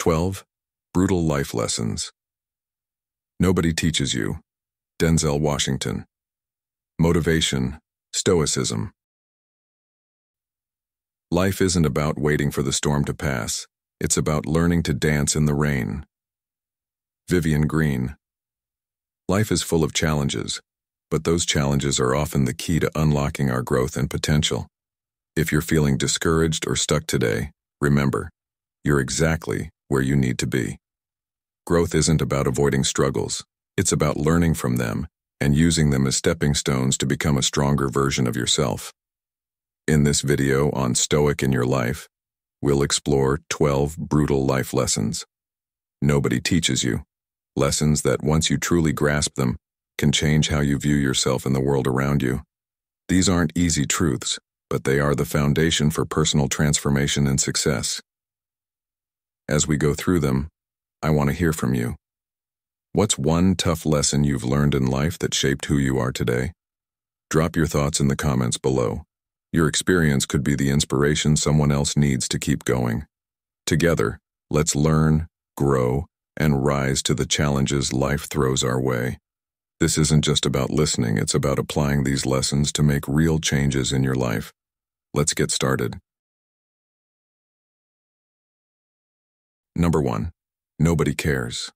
12 Brutal Life Lessons. Nobody teaches you. Denzel Washington. Motivation, Stoicism. Life isn't about waiting for the storm to pass. It's about learning to dance in the rain. Vivian Green. Life is full of challenges, but those challenges are often the key to unlocking our growth and potential. If you're feeling discouraged or stuck today, remember, you're exactly where you need to be. Growth isn't about avoiding struggles. It's about learning from them and using them as stepping stones to become a stronger version of yourself. In this video on Stoic in Your Life, we'll explore 12 brutal life lessons. Nobody teaches you. Lessons that, once you truly grasp them, can change how you view yourself and the world around you. These aren't easy truths, but they are the foundation for personal transformation and success. As we go through them, I want to hear from you. What's one tough lesson you've learned in life that shaped who you are today? Drop your thoughts in the comments below. Your experience could be the inspiration someone else needs to keep going. Together, let's learn, grow, and rise to the challenges life throws our way. This isn't just about listening, it's about applying these lessons to make real changes in your life. Let's get started. Number 1. Nobody cares.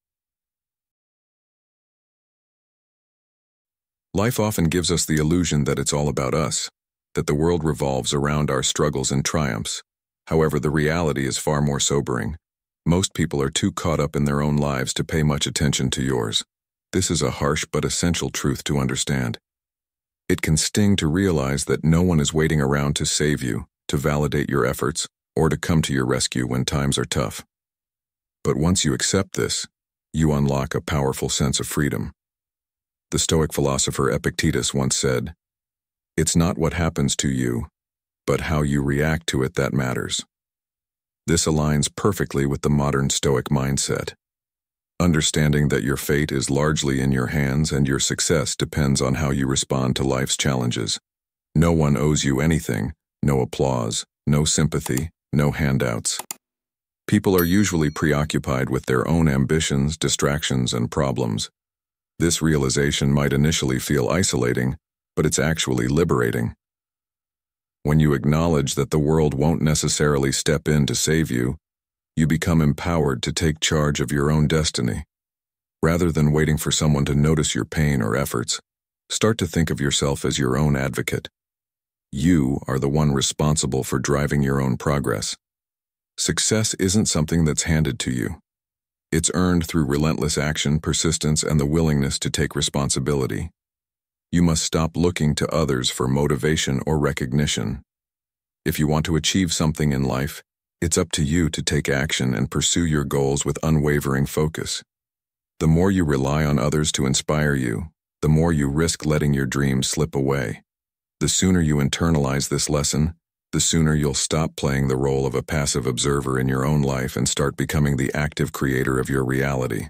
Life often gives us the illusion that it's all about us, that the world revolves around our struggles and triumphs. However, the reality is far more sobering. Most people are too caught up in their own lives to pay much attention to yours. This is a harsh but essential truth to understand. It can sting to realize that no one is waiting around to save you, to validate your efforts, or to come to your rescue when times are tough. But once you accept this, you unlock a powerful sense of freedom. The Stoic philosopher Epictetus once said, "It's not what happens to you, but how you react to it that matters." This aligns perfectly with the modern Stoic mindset. Understanding that your fate is largely in your hands and your success depends on how you respond to life's challenges. No one owes you anything, no applause, no sympathy, no handouts. People are usually preoccupied with their own ambitions, distractions, and problems. This realization might initially feel isolating, but it's actually liberating. When you acknowledge that the world won't necessarily step in to save you, you become empowered to take charge of your own destiny. Rather than waiting for someone to notice your pain or efforts, start to think of yourself as your own advocate. You are the one responsible for driving your own progress. Success isn't something that's handed to you. It's earned through relentless action, persistence, and the willingness to take responsibility. You must stop looking to others for motivation or recognition. If you want to achieve something in life, it's up to you to take action and pursue your goals with unwavering focus. The more you rely on others to inspire you, the more you risk letting your dreams slip away. The sooner you internalize this lesson, the sooner you'll stop playing the role of a passive observer in your own life and start becoming the active creator of your reality.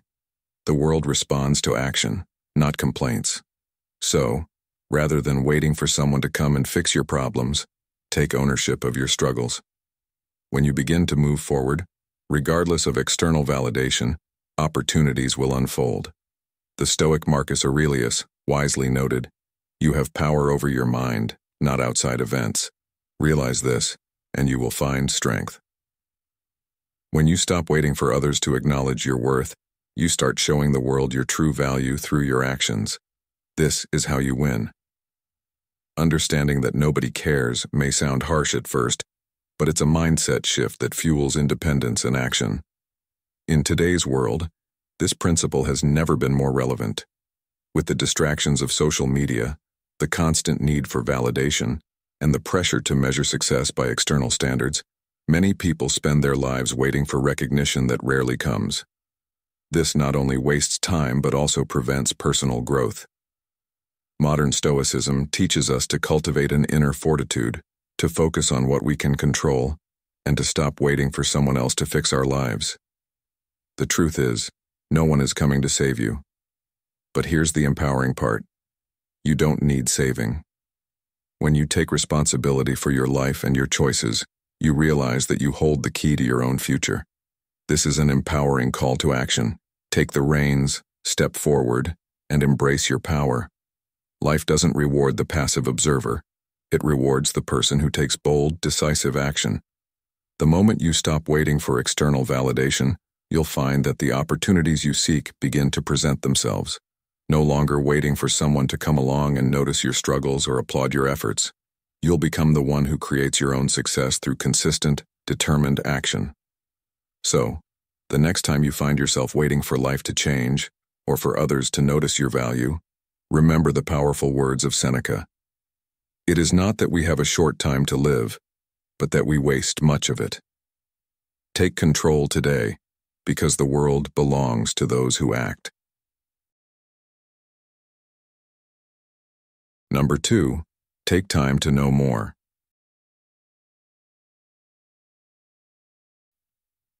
The world responds to action, not complaints. So, rather than waiting for someone to come and fix your problems, take ownership of your struggles. When you begin to move forward, regardless of external validation, opportunities will unfold. The Stoic Marcus Aurelius wisely noted, "You have power over your mind, not outside events. Realize this, and you will find strength." When you stop waiting for others to acknowledge your worth, you start showing the world your true value through your actions. This is how you win. Understanding that nobody cares may sound harsh at first, but it's a mindset shift that fuels independence and action. In today's world, this principle has never been more relevant. With the distractions of social media, the constant need for validation, and the pressure to measure success by external standards, many people spend their lives waiting for recognition that rarely comes. This not only wastes time but also prevents personal growth. Modern Stoicism teaches us to cultivate an inner fortitude, to focus on what we can control, and to stop waiting for someone else to fix our lives. The truth is, no one is coming to save you. But here's the empowering part. You don't need saving. When you take responsibility for your life and your choices, you realize that you hold the key to your own future. This is an empowering call to action. Take the reins, step forward, and embrace your power. Life doesn't reward the passive observer. It rewards the person who takes bold, decisive action. The moment you stop waiting for external validation, you'll find that the opportunities you seek begin to present themselves. No longer waiting for someone to come along and notice your struggles or applaud your efforts. You'll become the one who creates your own success through consistent, determined action. So, the next time you find yourself waiting for life to change, or for others to notice your value, remember the powerful words of Seneca. It is not that we have a short time to live, but that we waste much of it. Take control today, because the world belongs to those who act. Number 2, take time to know more.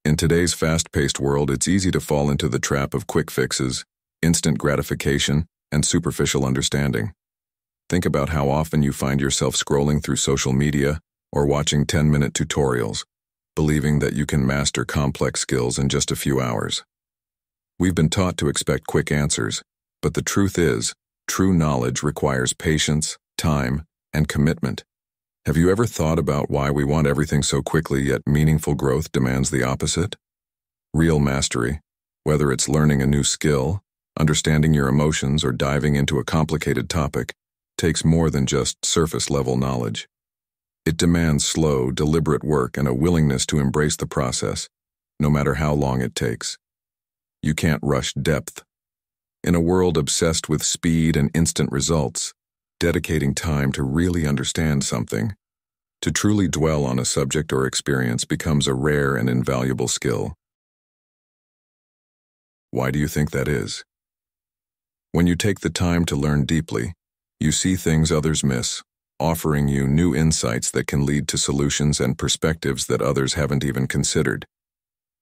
In today's fast-paced world, it's easy to fall into the trap of quick fixes, instant gratification, and superficial understanding. Think about how often you find yourself scrolling through social media or watching 10-minute tutorials, believing that you can master complex skills in just a few hours. We've been taught to expect quick answers, but the truth is, true knowledge requires patience, time, and commitment. Have you ever thought about why we want everything so quickly, yet meaningful growth demands the opposite? Real mastery, whether it's learning a new skill, understanding your emotions, or diving into a complicated topic, takes more than just surface-level knowledge. It demands slow, deliberate work and a willingness to embrace the process, no matter how long it takes. You can't rush depth. In a world obsessed with speed and instant results, dedicating time to really understand something, to truly dwell on a subject or experience, becomes a rare and invaluable skill. Why do you think that is? When you take the time to learn deeply, you see things others miss, offering you new insights that can lead to solutions and perspectives that others haven't even considered.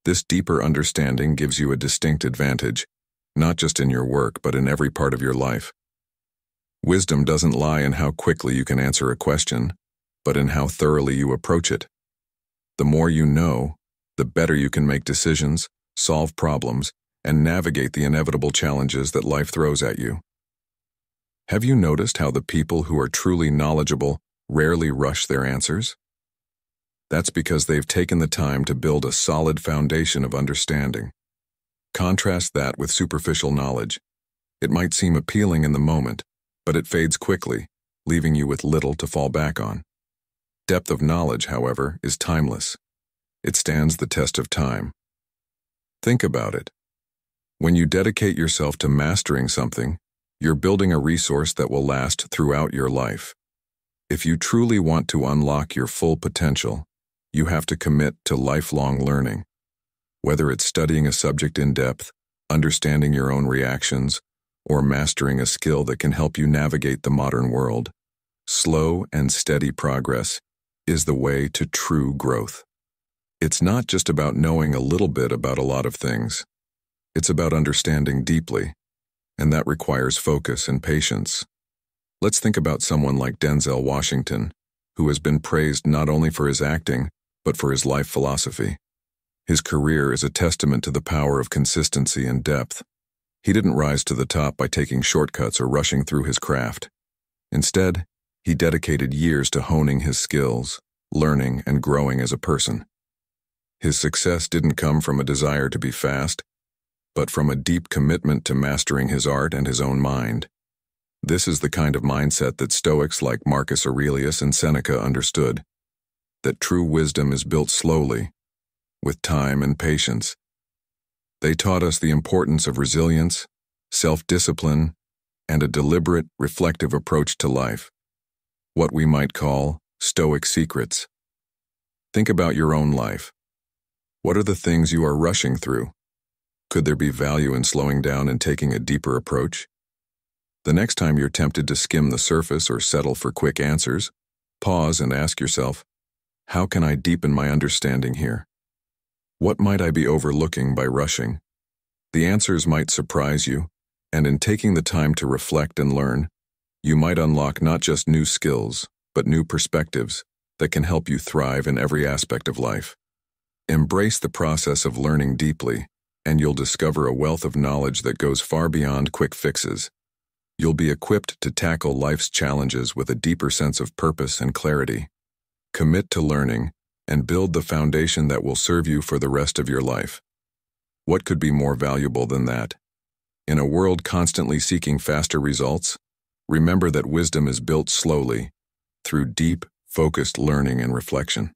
This deeper understanding gives you a distinct advantage, not just in your work, but in every part of your life. Wisdom doesn't lie in how quickly you can answer a question, but in how thoroughly you approach it. The more you know, the better you can make decisions, solve problems, and navigate the inevitable challenges that life throws at you. Have you noticed how the people who are truly knowledgeable rarely rush their answers? That's because they've taken the time to build a solid foundation of understanding. Contrast that with superficial knowledge. It might seem appealing in the moment, but it fades quickly, leaving you with little to fall back on. Depth of knowledge, however, is timeless. It stands the test of time. Think about it. When you dedicate yourself to mastering something, you're building a resource that will last throughout your life. If you truly want to unlock your full potential, you have to commit to lifelong learning. Whether it's studying a subject in depth, understanding your own reactions, or mastering a skill that can help you navigate the modern world, slow and steady progress is the way to true growth. It's not just about knowing a little bit about a lot of things. It's about understanding deeply, and that requires focus and patience. Let's think about someone like Denzel Washington, who has been praised not only for his acting, but for his life philosophy. His career is a testament to the power of consistency and depth. He didn't rise to the top by taking shortcuts or rushing through his craft. Instead, he dedicated years to honing his skills, learning, and growing as a person. His success didn't come from a desire to be fast, but from a deep commitment to mastering his art and his own mind. This is the kind of mindset that Stoics like Marcus Aurelius and Seneca understood, that true wisdom is built slowly, with time and patience. They taught us the importance of resilience, self-discipline, and a deliberate, reflective approach to life, what we might call Stoic secrets. Think about your own life. What are the things you are rushing through? Could there be value in slowing down and taking a deeper approach? The next time you're tempted to skim the surface or settle for quick answers, pause and ask yourself, how can I deepen my understanding here? What might I be overlooking by rushing? The answers might surprise you, and in taking the time to reflect and learn, you might unlock not just new skills, but new perspectives that can help you thrive in every aspect of life. Embrace the process of learning deeply, and you'll discover a wealth of knowledge that goes far beyond quick fixes. You'll be equipped to tackle life's challenges with a deeper sense of purpose and clarity. Commit to learning and build the foundation that will serve you for the rest of your life. What could be more valuable than that? In a world constantly seeking faster results, remember that wisdom is built slowly, through deep, focused learning and reflection.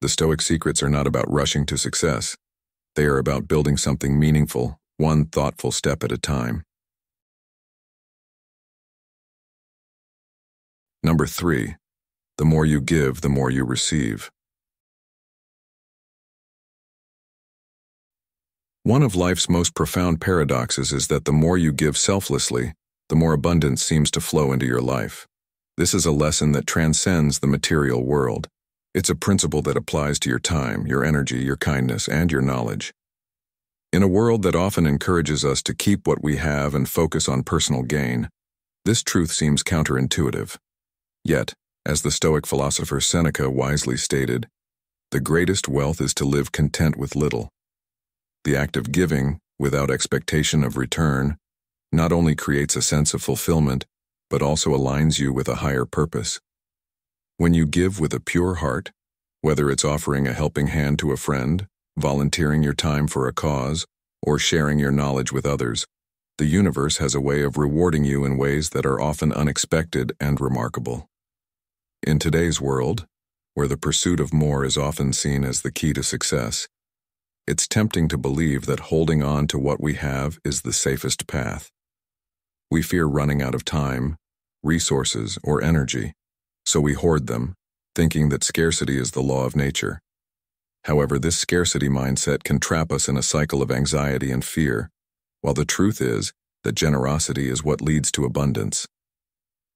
The Stoic secrets are not about rushing to success. They are about building something meaningful, one thoughtful step at a time. Number 3. The more you give, the more you receive. One of life's most profound paradoxes is that the more you give selflessly, the more abundance seems to flow into your life. This is a lesson that transcends the material world. It's a principle that applies to your time, your energy, your kindness, and your knowledge. In a world that often encourages us to keep what we have and focus on personal gain, this truth seems counterintuitive. Yet, as the Stoic philosopher Seneca wisely stated, the greatest wealth is to live content with little. The act of giving, without expectation of return, not only creates a sense of fulfillment, but also aligns you with a higher purpose. When you give with a pure heart, whether it's offering a helping hand to a friend, volunteering your time for a cause, or sharing your knowledge with others, the universe has a way of rewarding you in ways that are often unexpected and remarkable. In today's world, where the pursuit of more is often seen as the key to success, it's tempting to believe that holding on to what we have is the safest path. We fear running out of time, resources, or energy, so we hoard them, thinking that scarcity is the law of nature. However, this scarcity mindset can trap us in a cycle of anxiety and fear, while the truth is that generosity is what leads to abundance.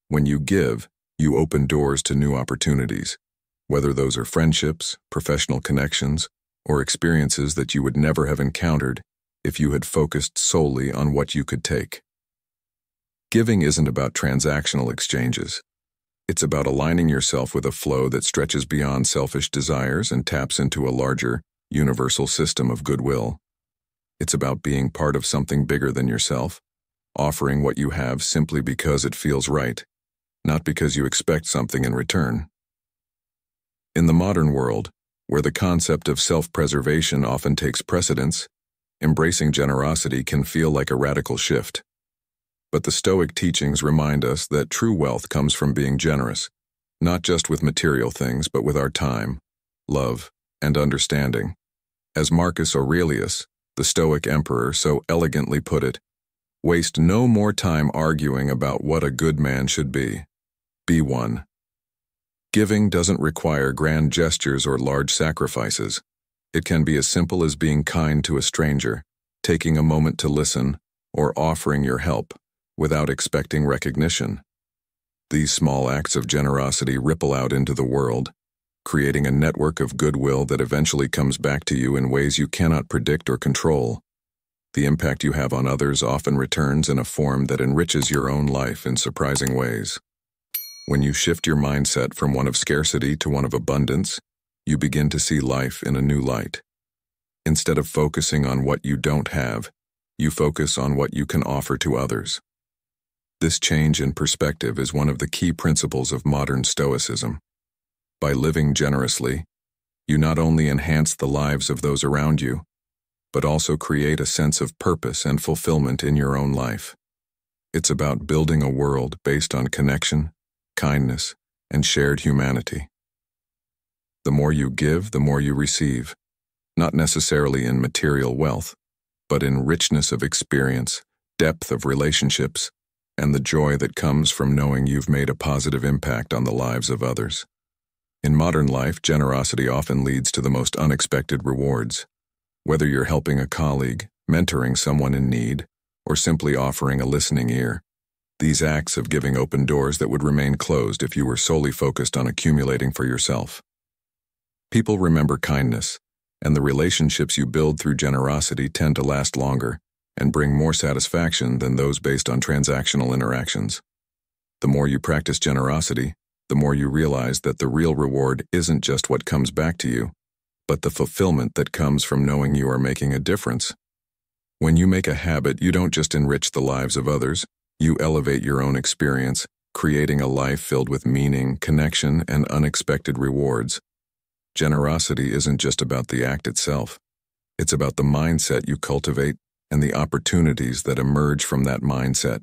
When you give, you open doors to new opportunities, whether those are friendships, professional connections, or experiences that you would never have encountered if you had focused solely on what you could take. Giving isn't about transactional exchanges. It's about aligning yourself with a flow that stretches beyond selfish desires and taps into a larger, universal system of goodwill. It's about being part of something bigger than yourself, offering what you have simply because it feels right, not because you expect something in return. In the modern world, where the concept of self-preservation often takes precedence, embracing generosity can feel like a radical shift. But the Stoic teachings remind us that true wealth comes from being generous, not just with material things, but with our time, love, and understanding. As Marcus Aurelius, the Stoic emperor, so elegantly put it, waste no more time arguing about what a good man should be. Be one. Giving doesn't require grand gestures or large sacrifices. It can be as simple as being kind to a stranger, taking a moment to listen, or offering your help, without expecting recognition. These small acts of generosity ripple out into the world, creating a network of goodwill that eventually comes back to you in ways you cannot predict or control. The impact you have on others often returns in a form that enriches your own life in surprising ways. When you shift your mindset from one of scarcity to one of abundance, you begin to see life in a new light. Instead of focusing on what you don't have, you focus on what you can offer to others. This change in perspective is one of the key principles of modern Stoicism. By living generously, you not only enhance the lives of those around you, but also create a sense of purpose and fulfillment in your own life. It's about building a world based on connection, kindness, and shared humanity. The more you give, the more you receive, not necessarily in material wealth, but in richness of experience, depth of relationships, and the joy that comes from knowing you've made a positive impact on the lives of others. In modern life, generosity often leads to the most unexpected rewards. Whether you're helping a colleague, mentoring someone in need, or simply offering a listening ear, these acts of giving open doors that would remain closed if you were solely focused on accumulating for yourself. People remember kindness, and the relationships you build through generosity tend to last longer and bring more satisfaction than those based on transactional interactions. The more you practice generosity, the more you realize that the real reward isn't just what comes back to you, but the fulfillment that comes from knowing you are making a difference. When you make a habit, you don't just enrich the lives of others, you elevate your own experience, creating a life filled with meaning, connection, and unexpected rewards. Generosity isn't just about the act itself. It's about the mindset you cultivate and the opportunities that emerge from that mindset,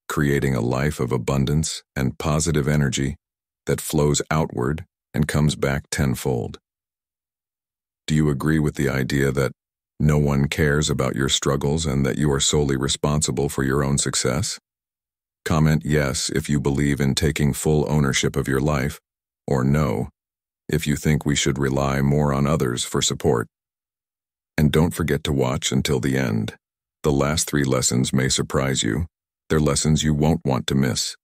creating a life of abundance and positive energy that flows outward and comes back tenfold. Do you agree with the idea that no one cares about your struggles and that you are solely responsible for your own success? Comment yes if you believe in taking full ownership of your life, or no if you think we should rely more on others for support. And don't forget to watch until the end. The last 3 lessons may surprise you. They're lessons you won't want to miss.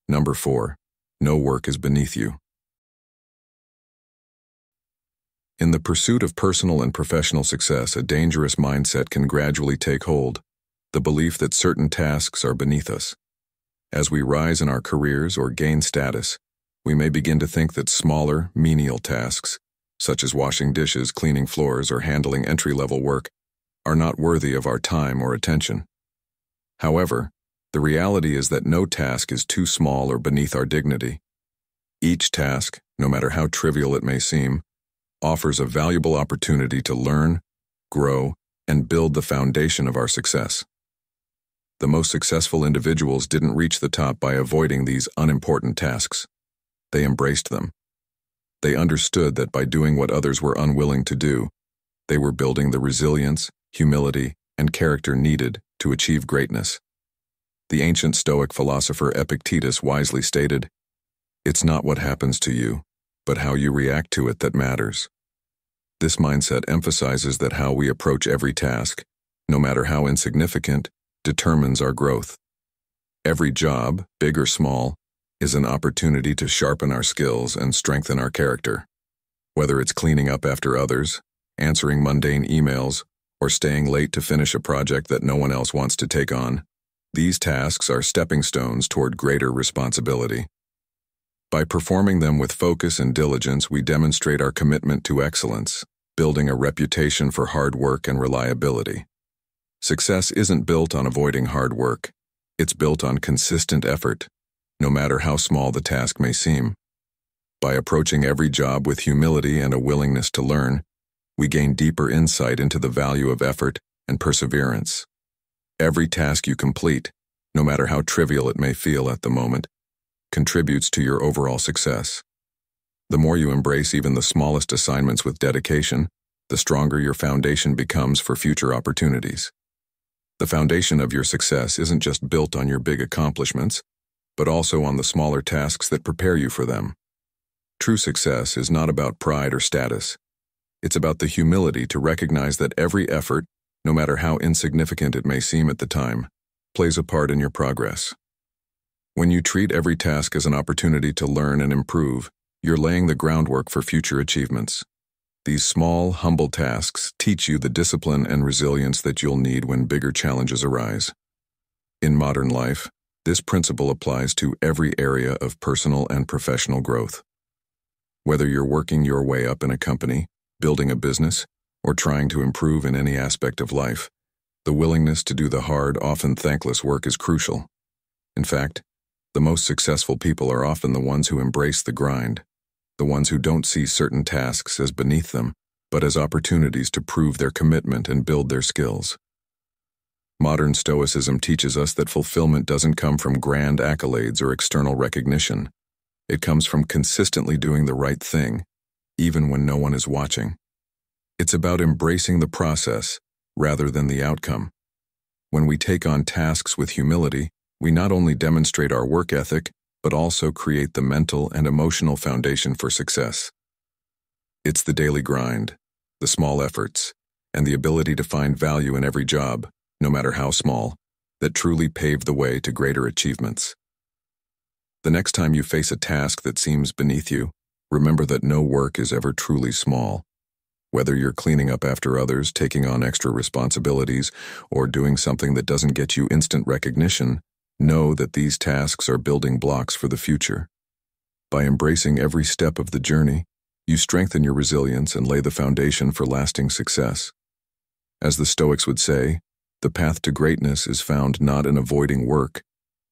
Number 4. No work is beneath you. In the pursuit of personal and professional success, a dangerous mindset can gradually take hold, the belief that certain tasks are beneath us. As we rise in our careers or gain status, we may begin to think that smaller, menial tasks, such as washing dishes, cleaning floors, or handling entry-level work, are not worthy of our time or attention. However, the reality is that no task is too small or beneath our dignity. Each task, no matter how trivial it may seem, offers a valuable opportunity to learn, grow, and build the foundation of our success. The most successful individuals didn't reach the top by avoiding these unimportant tasks. They embraced them. They understood that by doing what others were unwilling to do, they were building the resilience, humility, and character needed to achieve greatness. The ancient Stoic philosopher Epictetus wisely stated, "It's not what happens to you, but how you react to it that matters." This mindset emphasizes that how we approach every task, no matter how insignificant, determines our growth. Every job, big or small, is an opportunity to sharpen our skills and strengthen our character. Whether it's cleaning up after others, answering mundane emails, or staying late to finish a project that no one else wants to take on, these tasks are stepping stones toward greater responsibility. By performing them with focus and diligence, we demonstrate our commitment to excellence, building a reputation for hard work and reliability. Success isn't built on avoiding hard work. It's built on consistent effort, no matter how small the task may seem. By approaching every job with humility and a willingness to learn, we gain deeper insight into the value of effort and perseverance. Every task you complete, no matter how trivial it may feel at the moment, contributes to your overall success. The more you embrace even the smallest assignments with dedication, the stronger your foundation becomes for future opportunities. The foundation of your success isn't just built on your big accomplishments, but also on the smaller tasks that prepare you for them. True success is not about pride or status. It's about the humility to recognize that every effort, no matter how insignificant it may seem at the time, plays a part in your progress. When you treat every task as an opportunity to learn and improve, you're laying the groundwork for future achievements. These small, humble tasks teach you the discipline and resilience that you'll need when bigger challenges arise. In modern life, this principle applies to every area of personal and professional growth. Whether you're working your way up in a company, building a business, or trying to improve in any aspect of life, the willingness to do the hard, often thankless work is crucial. In fact, the most successful people are often the ones who embrace the grind, the ones who don't see certain tasks as beneath them, but as opportunities to prove their commitment and build their skills. Modern Stoicism teaches us that fulfillment doesn't come from grand accolades or external recognition. It comes from consistently doing the right thing, even when no one is watching. It's about embracing the process rather than the outcome. When we take on tasks with humility, we not only demonstrate our work ethic, but also create the mental and emotional foundation for success. It's the daily grind, the small efforts, and the ability to find value in every job, no matter how small, that truly pave the way to greater achievements. The next time you face a task that seems beneath you, remember that no work is ever truly small. Whether you're cleaning up after others, taking on extra responsibilities, or doing something that doesn't get you instant recognition, know that these tasks are building blocks for the future. By embracing every step of the journey, You strengthen your resilience and lay the foundation for lasting success. As the Stoics would say, the path to greatness is found not in avoiding work,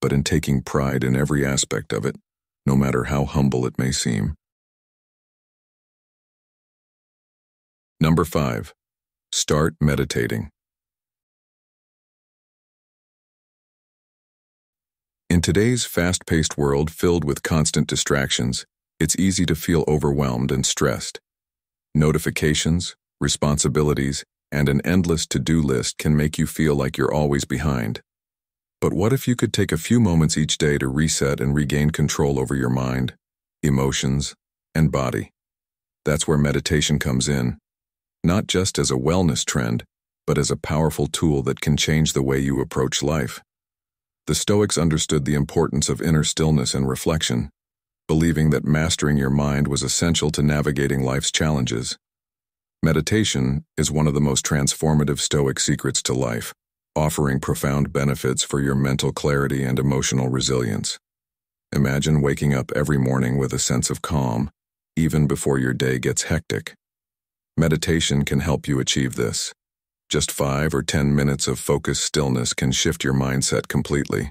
but in taking pride in every aspect of it, no matter how humble it may seem. Number 5. Start meditating. In today's fast-paced world filled with constant distractions, it's easy to feel overwhelmed and stressed. Notifications, responsibilities, and an endless to-do list can make you feel like you're always behind. But what if you could take a few moments each day to reset and regain control over your mind, emotions, and body? That's where meditation comes in, not just as a wellness trend, but as a powerful tool that can change the way you approach life. The Stoics understood the importance of inner stillness and reflection, believing that mastering your mind was essential to navigating life's challenges. Meditation is one of the most transformative Stoic secrets to life, offering profound benefits for your mental clarity and emotional resilience. Imagine waking up every morning with a sense of calm, even before your day gets hectic. Meditation can help you achieve this. Just 5 or 10 minutes of focused stillness can shift your mindset completely.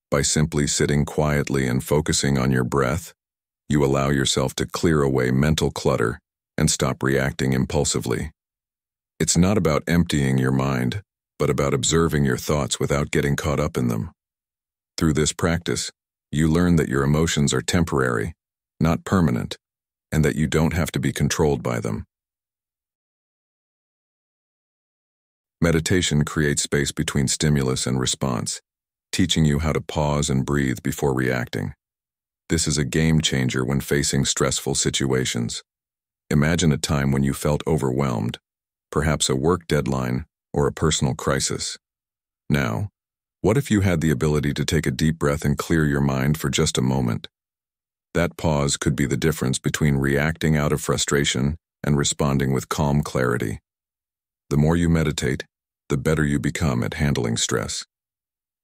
By simply sitting quietly and focusing on your breath, you allow yourself to clear away mental clutter and stop reacting impulsively. It's not about emptying your mind, but about observing your thoughts without getting caught up in them. Through this practice, you learn that your emotions are temporary, not permanent, and that you don't have to be controlled by them. Meditation creates space between stimulus and response, teaching you how to pause and breathe before reacting. This is a game changer when facing stressful situations. Imagine a time when you felt overwhelmed, perhaps a work deadline or a personal crisis. Now, what if you had the ability to take a deep breath and clear your mind for just a moment? That pause could be the difference between reacting out of frustration and responding with calm clarity. The more you meditate, the better you become at handling stress.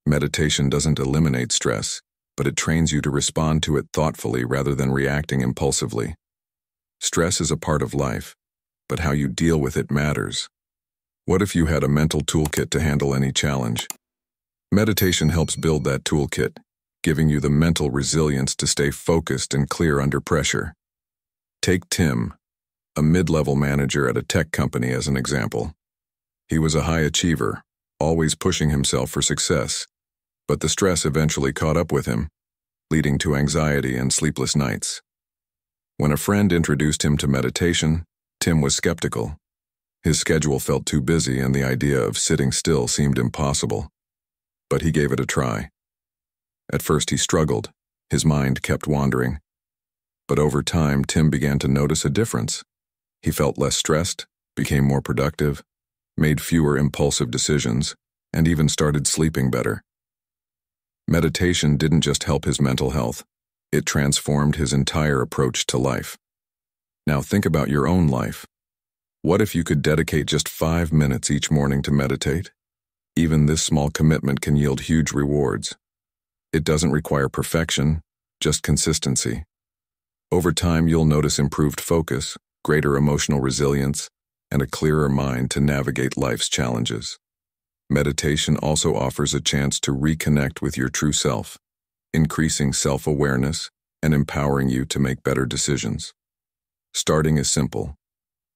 Meditation doesn't eliminate stress, but it trains you to respond to it thoughtfully rather than reacting impulsively. Stress is a part of life, but how you deal with it matters. What if you had a mental toolkit to handle any challenge? Meditation helps build that toolkit, giving you the mental resilience to stay focused and clear under pressure. Take Tim, a mid-level manager at a tech company, as an example. He was a high achiever, always pushing himself for success, but the stress eventually caught up with him, leading to anxiety and sleepless nights. When a friend introduced him to meditation, Tim was skeptical. His schedule felt too busy and the idea of sitting still seemed impossible. But he gave it a try. At first he struggled, his mind kept wandering. But over time, Tim began to notice a difference. He felt less stressed, became more productive, made fewer impulsive decisions, and even started sleeping better. Meditation didn't just help his mental health, it transformed his entire approach to life. Now think about your own life. What if you could dedicate just 5 minutes each morning to meditate? Even this small commitment can yield huge rewards. It doesn't require perfection, just consistency. Over time, you'll notice improved focus, greater emotional resilience, and a clearer mind to navigate life's challenges. Meditation also offers a chance to reconnect with your true self, increasing self-awareness and empowering you to make better decisions. Starting is simple.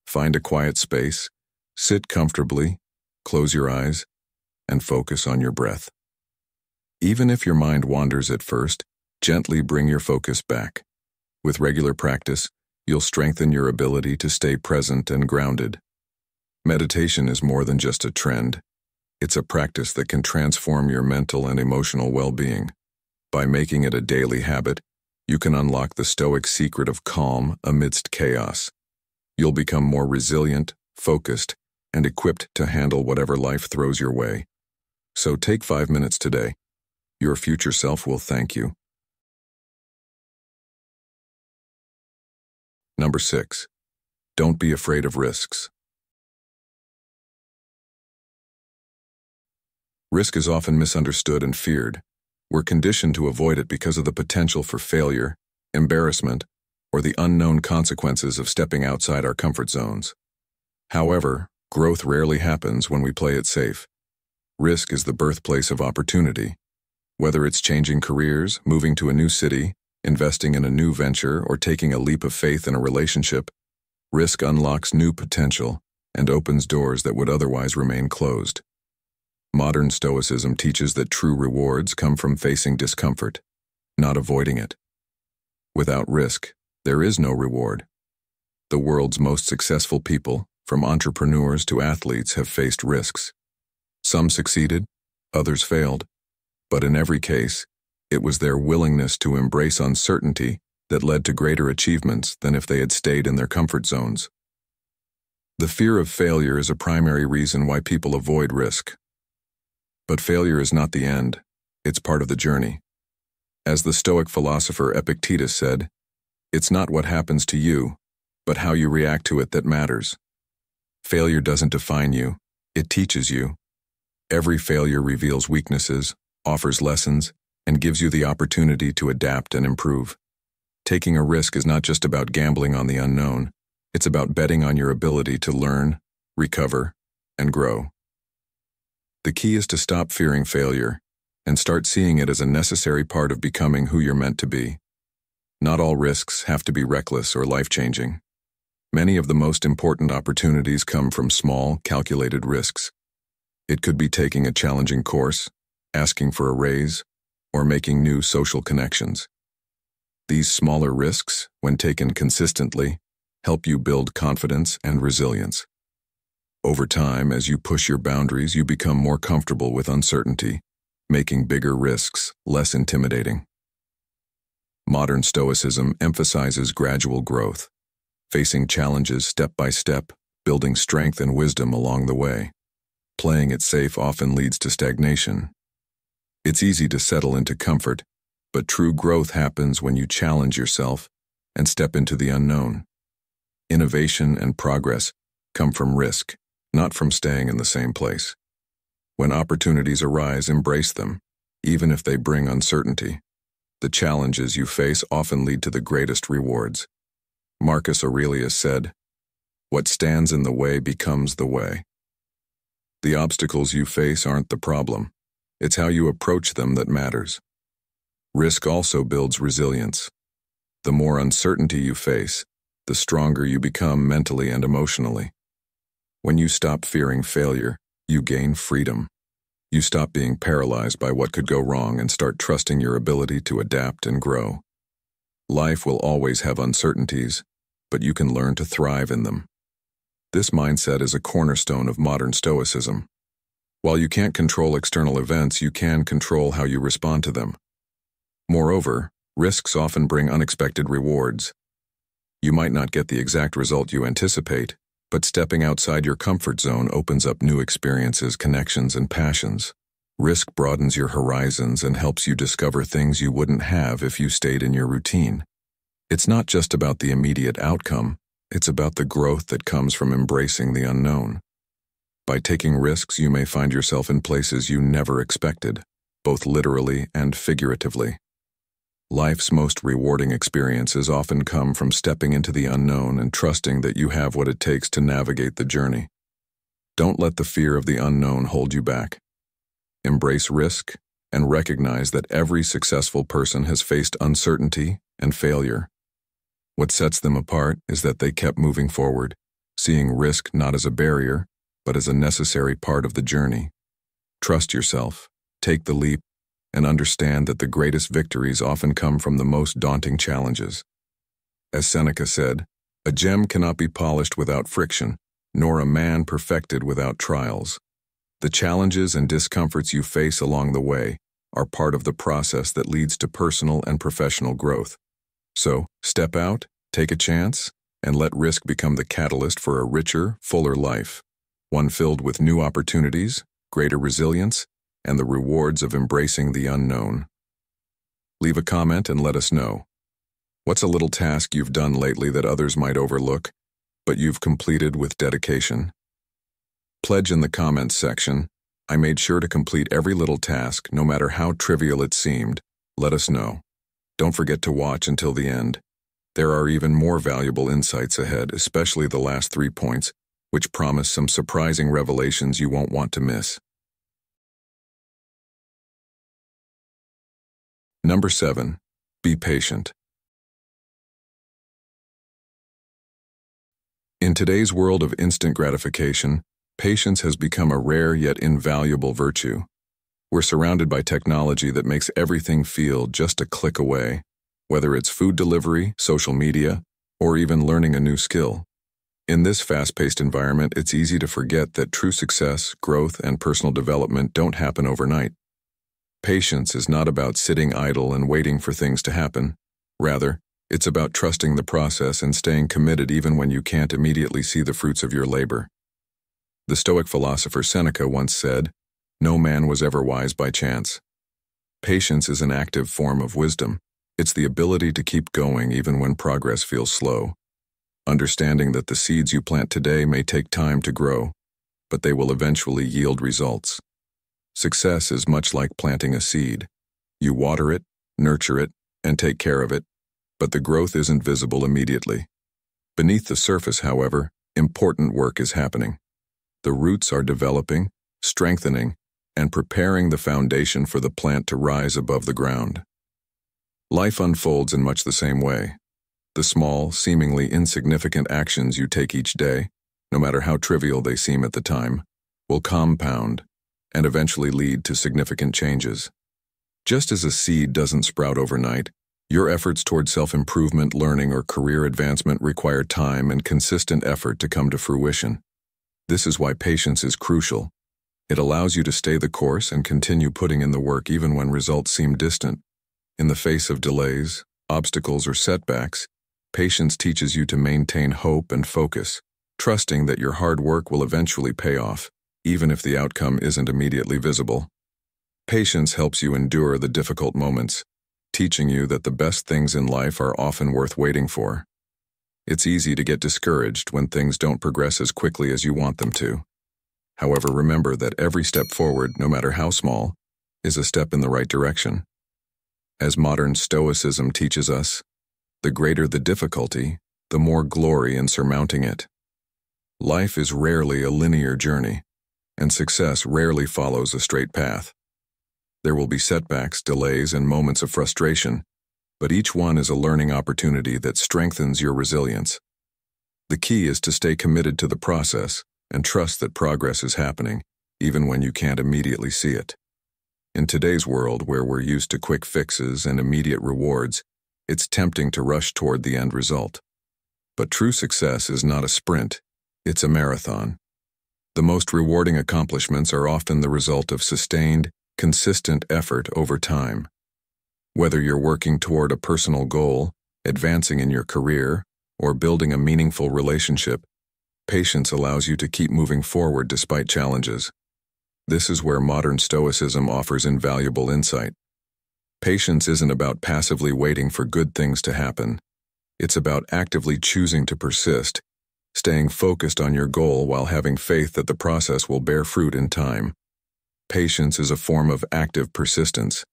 Find a quiet space, sit comfortably, close your eyes, and focus on your breath. Even if your mind wanders at first, gently bring your focus back. With regular practice, you'll strengthen your ability to stay present and grounded. Meditation is more than just a trend. It's a practice that can transform your mental and emotional well-being. By making it a daily habit, you can unlock the Stoic secret of calm amidst chaos. You'll become more resilient, focused, and equipped to handle whatever life throws your way. So take 5 minutes today. Your future self will thank you. Number 6. Don't be afraid of risks. Risk is often misunderstood and feared. We're conditioned to avoid it because of the potential for failure, embarrassment, or the unknown consequences of stepping outside our comfort zones. However, growth rarely happens when we play it safe. Risk is the birthplace of opportunity. Whether it's changing careers, moving to a new city, investing in a new venture, or taking a leap of faith in a relationship, risk unlocks new potential and opens doors that would otherwise remain closed. Modern Stoicism teaches that true rewards come from facing discomfort, not avoiding it. Without risk, there is no reward. The world's most successful people, from entrepreneurs to athletes, have faced risks. Some succeeded, others failed, but in every case, it was their willingness to embrace uncertainty that led to greater achievements than if they had stayed in their comfort zones. The fear of failure is a primary reason why people avoid risk. But failure is not the end, it's part of the journey. As the Stoic philosopher Epictetus said, "It's not what happens to you, but how you react to it that matters." Failure doesn't define you, it teaches you. Every failure reveals weaknesses, offers lessons, and gives you the opportunity to adapt and improve. Taking a risk is not just about gambling on the unknown, it's about betting on your ability to learn, recover, and grow. The key is to stop fearing failure and start seeing it as a necessary part of becoming who you're meant to be. Not all risks have to be reckless or life-changing. Many of the most important opportunities come from small, calculated risks. It could be taking a challenging course, asking for a raise, or making new social connections. These smaller risks, when taken consistently, help you build confidence and resilience. Over time, as you push your boundaries, you become more comfortable with uncertainty, making bigger risks less intimidating. Modern Stoicism emphasizes gradual growth, facing challenges step by step, building strength and wisdom along the way. Playing it safe often leads to stagnation. It's easy to settle into comfort, but true growth happens when you challenge yourself and step into the unknown. Innovation and progress come from risk, not from staying in the same place. When opportunities arise, embrace them, even if they bring uncertainty. The challenges you face often lead to the greatest rewards. Marcus Aurelius said, "What stands in the way becomes the way." The obstacles you face aren't the problem. It's how you approach them that matters. Risk also builds resilience. The more uncertainty you face, the stronger you become mentally and emotionally. When you stop fearing failure, you gain freedom. You stop being paralyzed by what could go wrong and start trusting your ability to adapt and grow. Life will always have uncertainties, but you can learn to thrive in them. This mindset is a cornerstone of modern Stoicism. While you can't control external events, you can control how you respond to them. Moreover, risks often bring unexpected rewards. You might not get the exact result you anticipate, but stepping outside your comfort zone opens up new experiences, connections, and passions. Risk broadens your horizons and helps you discover things you wouldn't have if you stayed in your routine. It's not just about the immediate outcome, it's about the growth that comes from embracing the unknown. By taking risks, you may find yourself in places you never expected, both literally and figuratively. Life's most rewarding experiences often come from stepping into the unknown and trusting that you have what it takes to navigate the journey. Don't let the fear of the unknown hold you back. Embrace risk and recognize that every successful person has faced uncertainty and failure. What sets them apart is that they kept moving forward, seeing risk not as a barrier, but as a necessary part of the journey. Trust yourself, take the leap, and understand that the greatest victories often come from the most daunting challenges. As Seneca said, "A gem cannot be polished without friction, nor a man perfected without trials." The challenges and discomforts you face along the way are part of the process that leads to personal and professional growth. So, step out, take a chance, and let risk become the catalyst for a richer, fuller life. One filled with new opportunities, greater resilience, and the rewards of embracing the unknown. Leave a comment and let us know. What's a little task you've done lately that others might overlook, but you've completed with dedication? Pledge in the comments section. I made sure to complete every little task, no matter how trivial it seemed. Let us know. Don't forget to watch until the end. There are even more valuable insights ahead, especially the last 3 points, which promise some surprising revelations you won't want to miss. Number 7. Be patient. In today's world of instant gratification, patience has become a rare yet invaluable virtue. We're surrounded by technology that makes everything feel just a click away, whether it's food delivery, social media, or even learning a new skill. In this fast-paced environment, it's easy to forget that true success, growth, and personal development don't happen overnight. Patience is not about sitting idle and waiting for things to happen. Rather, it's about trusting the process and staying committed even when you can't immediately see the fruits of your labor. The Stoic philosopher Seneca once said, "No man was ever wise by chance." Patience is an active form of wisdom. It's the ability to keep going even when progress feels slow. Understanding that the seeds you plant today may take time to grow, but they will eventually yield results. Success is much like planting a seed. You water it, nurture it, and take care of it, but the growth isn't visible immediately. Beneath the surface, however, important work is happening. The roots are developing, strengthening, and preparing the foundation for the plant to rise above the ground. Life unfolds in much the same way. The small, seemingly insignificant actions you take each day, no matter how trivial they seem at the time, will compound and eventually lead to significant changes. Just as a seed doesn't sprout overnight, your efforts toward self-improvement, learning, or career advancement require time and consistent effort to come to fruition. This is why patience is crucial. It allows you to stay the course and continue putting in the work even when results seem distant. In the face of delays, obstacles, or setbacks, patience teaches you to maintain hope and focus, trusting that your hard work will eventually pay off, even if the outcome isn't immediately visible. Patience helps you endure the difficult moments, teaching you that the best things in life are often worth waiting for. It's easy to get discouraged when things don't progress as quickly as you want them to. However, remember that every step forward, no matter how small, is a step in the right direction. As modern Stoicism teaches us, the greater the difficulty, the more glory in surmounting it. Life is rarely a linear journey, and success rarely follows a straight path. There will be setbacks, delays, and moments of frustration, but each one is a learning opportunity that strengthens your resilience. The key is to stay committed to the process and trust that progress is happening, even when you can't immediately see it. In today's world, where we're used to quick fixes and immediate rewards, it's tempting to rush toward the end result. But true success is not a sprint, it's a marathon. The most rewarding accomplishments are often the result of sustained, consistent effort over time. Whether you're working toward a personal goal, advancing in your career, or building a meaningful relationship, patience allows you to keep moving forward despite challenges. This is where modern Stoicism offers invaluable insight. Patience isn't about passively waiting for good things to happen. It's about actively choosing to persist, staying focused on your goal while having faith that the process will bear fruit in time. Patience is a form of active persistence.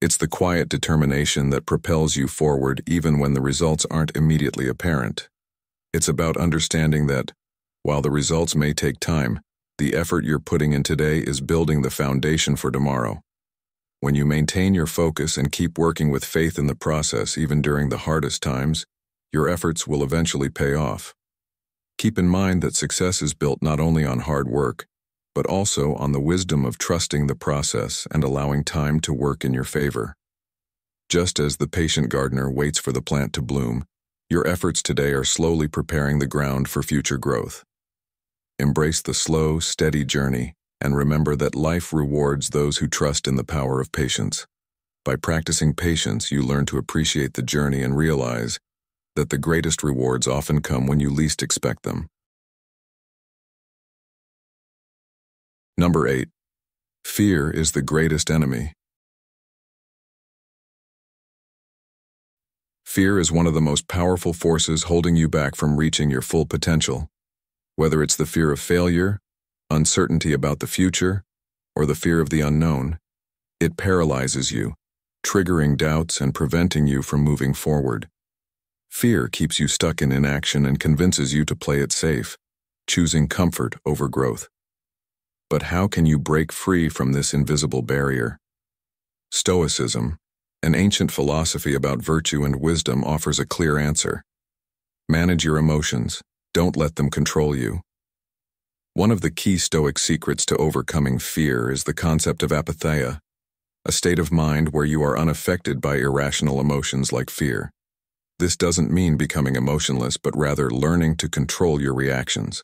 It's the quiet determination that propels you forward even when the results aren't immediately apparent. It's about understanding that, while the results may take time, the effort you're putting in today is building the foundation for tomorrow. When you maintain your focus and keep working with faith in the process even during the hardest times, your efforts will eventually pay off. Keep in mind that success is built not only on hard work, but also on the wisdom of trusting the process and allowing time to work in your favor. Just as the patient gardener waits for the plant to bloom, your efforts today are slowly preparing the ground for future growth. Embrace the slow, steady journey, and remember that life rewards those who trust in the power of patience. By practicing patience, you learn to appreciate the journey and realize that the greatest rewards often come when you least expect them. Number 8. Fear is the greatest enemy. Fear is one of the most powerful forces holding you back from reaching your full potential. Whether it's the fear of failure, uncertainty about the future, or the fear of the unknown, it paralyzes you, triggering doubts and preventing you from moving forward. Fear keeps you stuck in inaction and convinces you to play it safe, choosing comfort over growth. But how can you break free from this invisible barrier? Stoicism, an ancient philosophy about virtue and wisdom, offers a clear answer. Manage your emotions. Don't let them control you. One of the key Stoic secrets to overcoming fear is the concept of apatheia, a state of mind where you are unaffected by irrational emotions like fear. This doesn't mean becoming emotionless, but rather learning to control your reactions.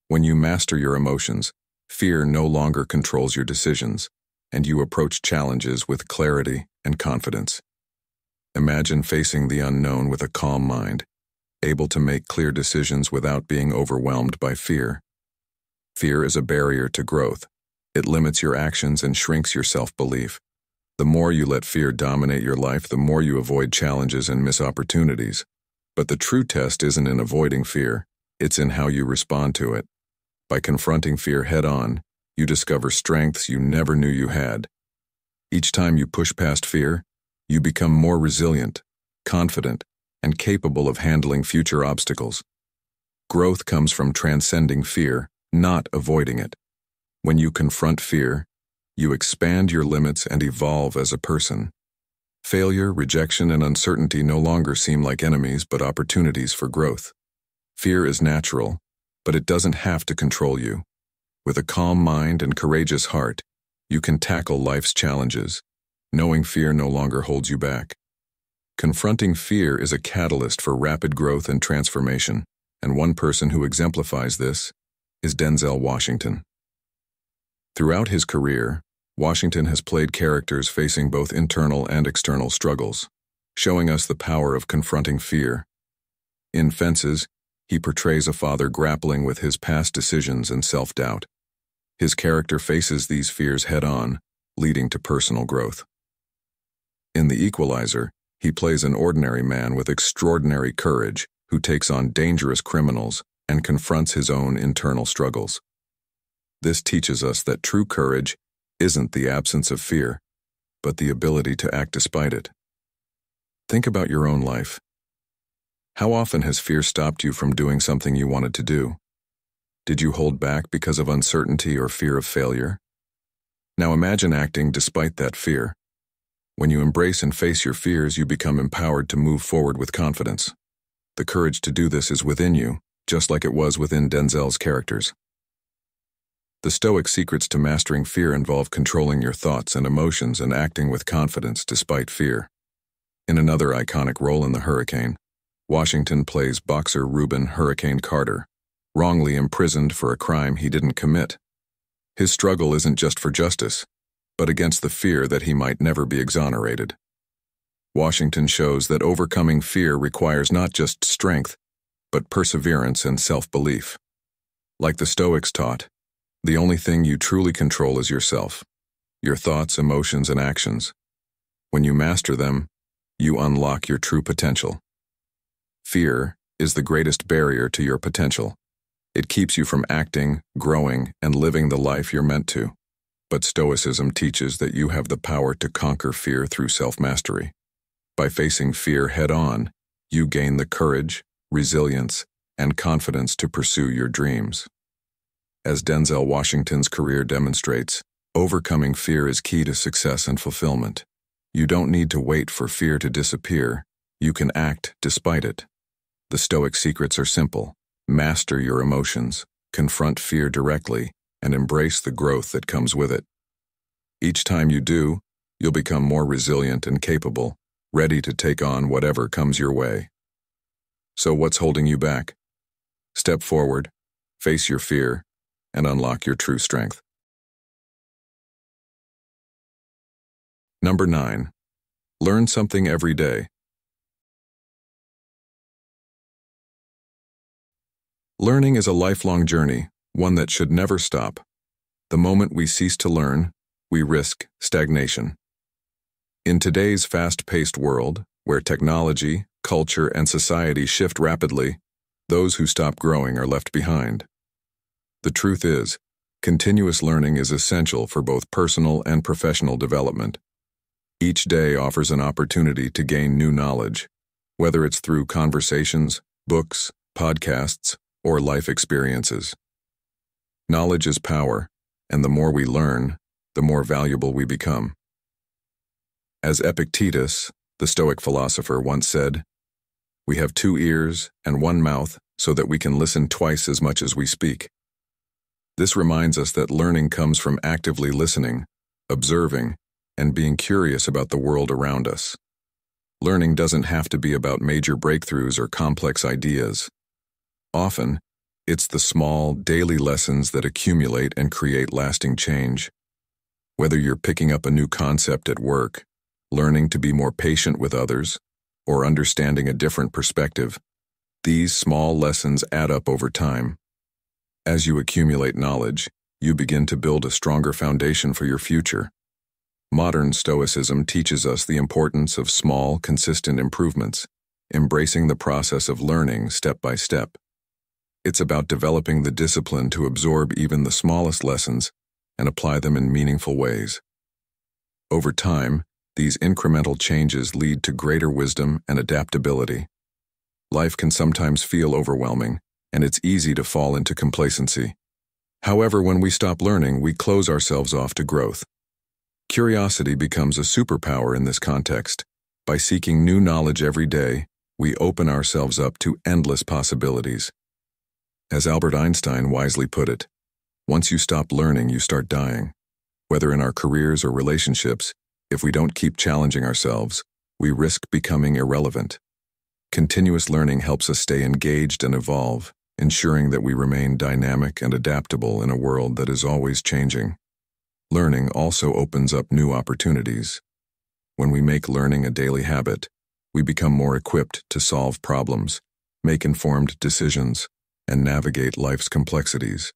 When you master your emotions, fear no longer controls your decisions, and you approach challenges with clarity and confidence. Imagine facing the unknown with a calm mind, able to make clear decisions without being overwhelmed by fear. Fear is a barrier to growth. It limits your actions and shrinks your self-belief. The more you let fear dominate your life, the more you avoid challenges and miss opportunities. But the true test isn't in avoiding fear, it's in how you respond to it. By confronting fear head-on, you discover strengths you never knew you had. Each time you push past fear, you become more resilient, confident, and capable of handling future obstacles. Growth comes from transcending fear, not avoiding it. When you confront fear, you expand your limits and evolve as a person. Failure, rejection, and uncertainty no longer seem like enemies but opportunities for growth. Fear is natural, but it doesn't have to control you. With a calm mind and courageous heart, you can tackle life's challenges, knowing fear no longer holds you back. Confronting fear is a catalyst for rapid growth and transformation, and one person who exemplifies this is Denzel Washington. Throughout his career, Washington has played characters facing both internal and external struggles, showing us the power of confronting fear. In Fences, he portrays a father grappling with his past decisions and self-doubt. His character faces these fears head-on, leading to personal growth. In The Equalizer, he plays an ordinary man with extraordinary courage who takes on dangerous criminals and confronts his own internal struggles. This teaches us that true courage isn't the absence of fear, but the ability to act despite it. Think about your own life. How often has fear stopped you from doing something you wanted to do? Did you hold back because of uncertainty or fear of failure? Now imagine acting despite that fear. When you embrace and face your fears, you become empowered to move forward with confidence. The courage to do this is within you, just like it was within Denzel's characters. The Stoic secrets to mastering fear involve controlling your thoughts and emotions and acting with confidence despite fear. In another iconic role in The Hurricane, Washington plays boxer Reuben "Hurricane" Carter, wrongly imprisoned for a crime he didn't commit. His struggle isn't just for justice, but against the fear that he might never be exonerated. Washington shows that overcoming fear requires not just strength, but perseverance and self-belief. Like the Stoics taught, the only thing you truly control is yourself, your thoughts, emotions, and actions. When you master them, you unlock your true potential. Fear is the greatest barrier to your potential. It keeps you from acting, growing, and living the life you're meant to. But Stoicism teaches that you have the power to conquer fear through self-mastery. By facing fear head-on, you gain the courage, resilience, and confidence to pursue your dreams. As Denzel Washington's career demonstrates, overcoming fear is key to success and fulfillment. You don't need to wait for fear to disappear. You can act despite it. The Stoic secrets are simple. Master your emotions, confront fear directly, and embrace the growth that comes with it. Each time you do, you'll become more resilient and capable, ready to take on whatever comes your way. So what's holding you back? Step forward, face your fear, and unlock your true strength. Number 9. Learn something every day. Learning is a lifelong journey, one that should never stop. The moment we cease to learn, we risk stagnation. In today's fast-paced world, where technology, culture, and society shift rapidly, those who stop growing are left behind. The truth is, continuous learning is essential for both personal and professional development. Each day offers an opportunity to gain new knowledge, whether it's through conversations, books, podcasts, or life experiences. Knowledge is power, and the more we learn, the more valuable we become. As Epictetus, the Stoic philosopher, once said, "We have 2 ears and 1 mouth so that we can listen twice as much as we speak." This reminds us that learning comes from actively listening, observing, and being curious about the world around us. Learning doesn't have to be about major breakthroughs or complex ideas. Often, it's the small, daily lessons that accumulate and create lasting change. Whether you're picking up a new concept at work, learning to be more patient with others, or understanding a different perspective, these small lessons add up over time. As you accumulate knowledge, you begin to build a stronger foundation for your future. Modern Stoicism teaches us the importance of small, consistent improvements, embracing the process of learning step by step. It's about developing the discipline to absorb even the smallest lessons and apply them in meaningful ways. Over time, these incremental changes lead to greater wisdom and adaptability. Life can sometimes feel overwhelming, and it's easy to fall into complacency. However, when we stop learning, we close ourselves off to growth. Curiosity becomes a superpower in this context. By seeking new knowledge every day, we open ourselves up to endless possibilities. As Albert Einstein wisely put it, once you stop learning, you start dying. Whether in our careers or relationships, if we don't keep challenging ourselves, we risk becoming irrelevant. Continuous learning helps us stay engaged and evolve, ensuring that we remain dynamic and adaptable in a world that is always changing. Learning also opens up new opportunities. When we make learning a daily habit, we become more equipped to solve problems, make informed decisions, and navigate life's complexities.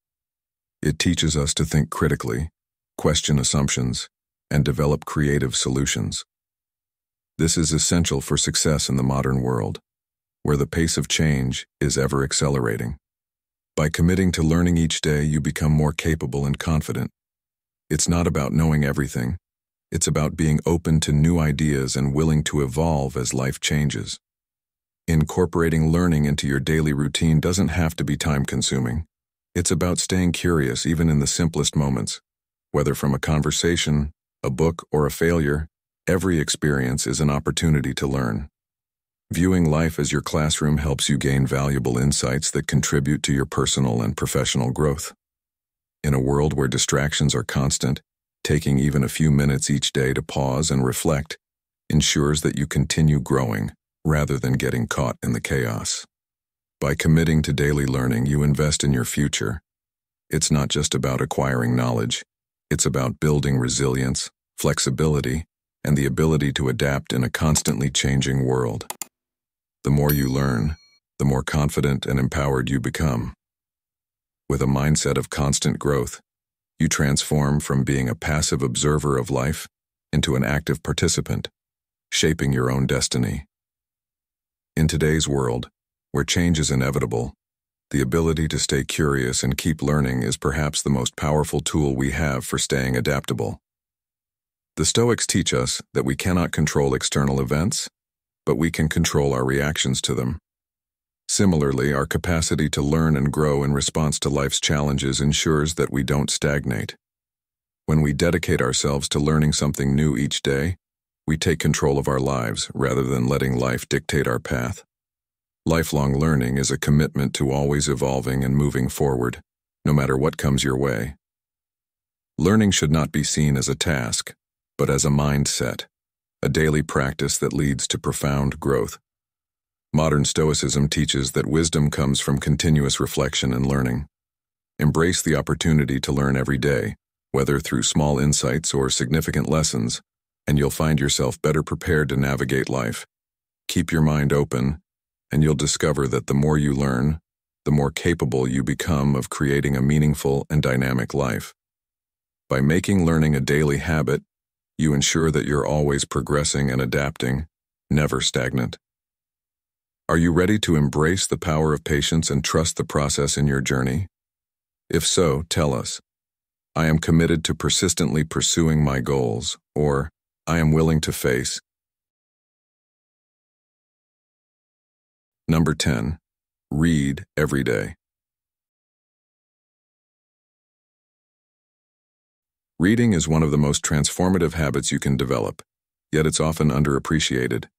It teaches us to think critically, question assumptions, and develop creative solutions. This is essential for success in the modern world, where the pace of change is ever accelerating. By committing to learning each day, you become more capable and confident. It's not about knowing everything. It's about being open to new ideas and willing to evolve as life changes. Incorporating learning into your daily routine doesn't have to be time-consuming. It's about staying curious even in the simplest moments. Whether from a conversation, a book, or a failure, every experience is an opportunity to learn. Viewing life as your classroom helps you gain valuable insights that contribute to your personal and professional growth. In a world where distractions are constant, taking even a few minutes each day to pause and reflect ensures that you continue growing rather than getting caught in the chaos. By committing to daily learning, you invest in your future. It's not just about acquiring knowledge. It's about building resilience, flexibility, and the ability to adapt in a constantly changing world. The more you learn, the more confident and empowered you become. With a mindset of constant growth, you transform from being a passive observer of life into an active participant, shaping your own destiny. In today's world, where change is inevitable, the ability to stay curious and keep learning is perhaps the most powerful tool we have for staying adaptable. The Stoics teach us that we cannot control external events, but we can control our reactions to them. Similarly, our capacity to learn and grow in response to life's challenges ensures that we don't stagnate. When we dedicate ourselves to learning something new each day, we take control of our lives rather than letting life dictate our path. Lifelong learning is a commitment to always evolving and moving forward, no matter what comes your way. Learning should not be seen as a task, but as a mindset, a daily practice that leads to profound growth. Modern Stoicism teaches that wisdom comes from continuous reflection and learning. Embrace the opportunity to learn every day, whether through small insights or significant lessons, and you'll find yourself better prepared to navigate life. Keep your mind open, and you'll discover that the more you learn, the more capable you become of creating a meaningful and dynamic life. By making learning a daily habit, you ensure that you're always progressing and adapting, never stagnant. Are you ready to embrace the power of patience and trust the process in your journey? If so, tell us. I am committed to persistently pursuing my goals, or I am willing to face Number 10. Read every day. Reading is one of the most transformative habits you can develop, yet it's often underappreciated.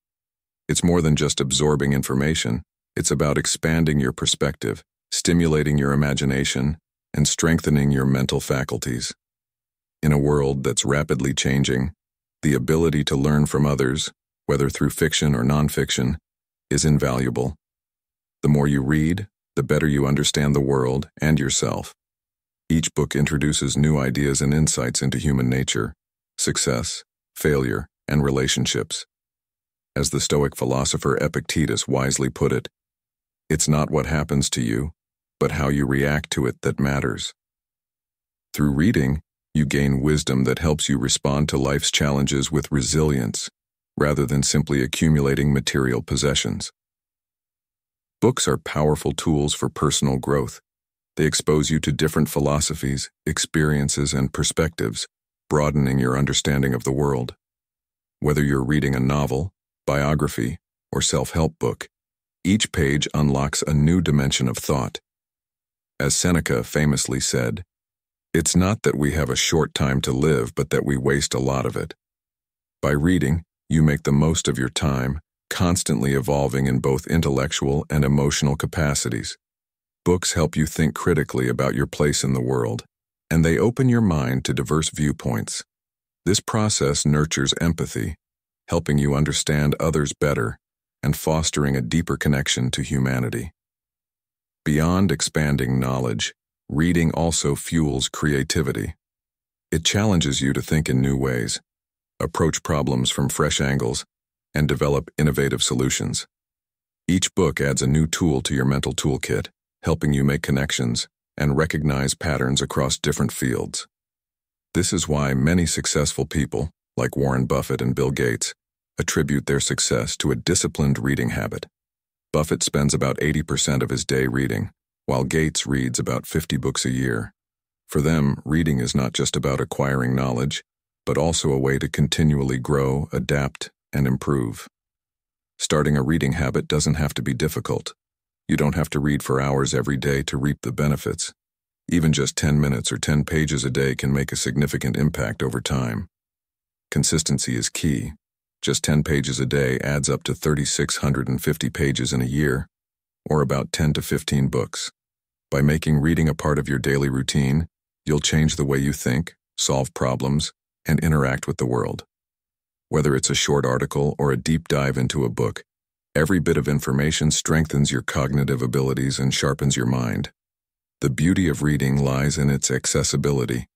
It's more than just absorbing information. It's about expanding your perspective, stimulating your imagination, and strengthening your mental faculties. In a world that's rapidly changing, the ability to learn from others, whether through fiction or nonfiction, is invaluable. The more you read, the better you understand the world and yourself. Each book introduces new ideas and insights into human nature, success, failure, and relationships. As the Stoic philosopher Epictetus wisely put it, "It's not what happens to you, but how you react to it that matters." Through reading, you gain wisdom that helps you respond to life's challenges with resilience, rather than simply accumulating material possessions. Books are powerful tools for personal growth. They expose you to different philosophies, experiences, and perspectives, broadening your understanding of the world. Whether you're reading a novel, biography, or self-help book, each page unlocks a new dimension of thought. As Seneca famously said, "It's not that we have a short time to live, but that we waste a lot of it." By reading, you make the most of your time, constantly evolving in both intellectual and emotional capacities. Books help you think critically about your place in the world, and they open your mind to diverse viewpoints. This process nurtures empathy, helping you understand others better and fostering a deeper connection to humanity. Beyond expanding knowledge, reading also fuels creativity. It challenges you to think in new ways, approach problems from fresh angles, and develop innovative solutions. Each book adds a new tool to your mental toolkit, helping you make connections and recognize patterns across different fields. This is why many successful people, like Warren Buffett and Bill Gates, attribute their success to a disciplined reading habit. Buffett spends about 80% of his day reading, while Gates reads about 50 books a year. For them, reading is not just about acquiring knowledge, but also a way to continually grow, adapt, and improve. Starting a reading habit doesn't have to be difficult. You don't have to read for hours every day to reap the benefits. Even just 10 minutes or 10 pages a day can make a significant impact over time. Consistency is key. Just 10 pages a day adds up to 3,650 pages in a year, or about 10 to 15 books. By making reading a part of your daily routine, you'll change the way you think, solve problems, and interact with the world. Whether it's a short article or a deep dive into a book, every bit of information strengthens your cognitive abilities and sharpens your mind. The beauty of reading lies in its accessibility.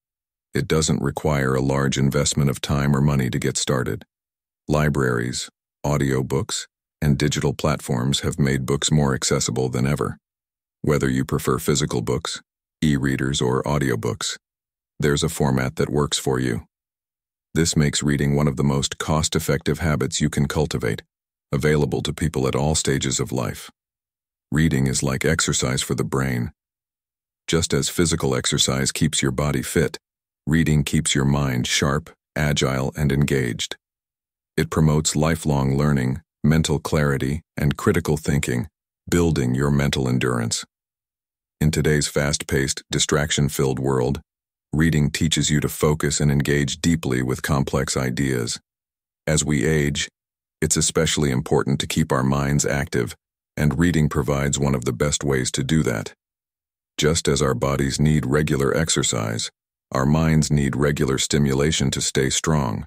It doesn't require a large investment of time or money to get started. Libraries, audiobooks, and digital platforms have made books more accessible than ever. Whether you prefer physical books, e-readers, or audiobooks, there's a format that works for you. This makes reading one of the most cost-effective habits you can cultivate, available to people at all stages of life. Reading is like exercise for the brain. Just as physical exercise keeps your body fit, reading keeps your mind sharp, agile, and engaged. It promotes lifelong learning, mental clarity, and critical thinking, building your mental endurance. In today's fast-paced, distraction-filled world, reading teaches you to focus and engage deeply with complex ideas. As we age, it's especially important to keep our minds active, and reading provides one of the best ways to do that. Just as our bodies need regular exercise, our minds need regular stimulation to stay strong.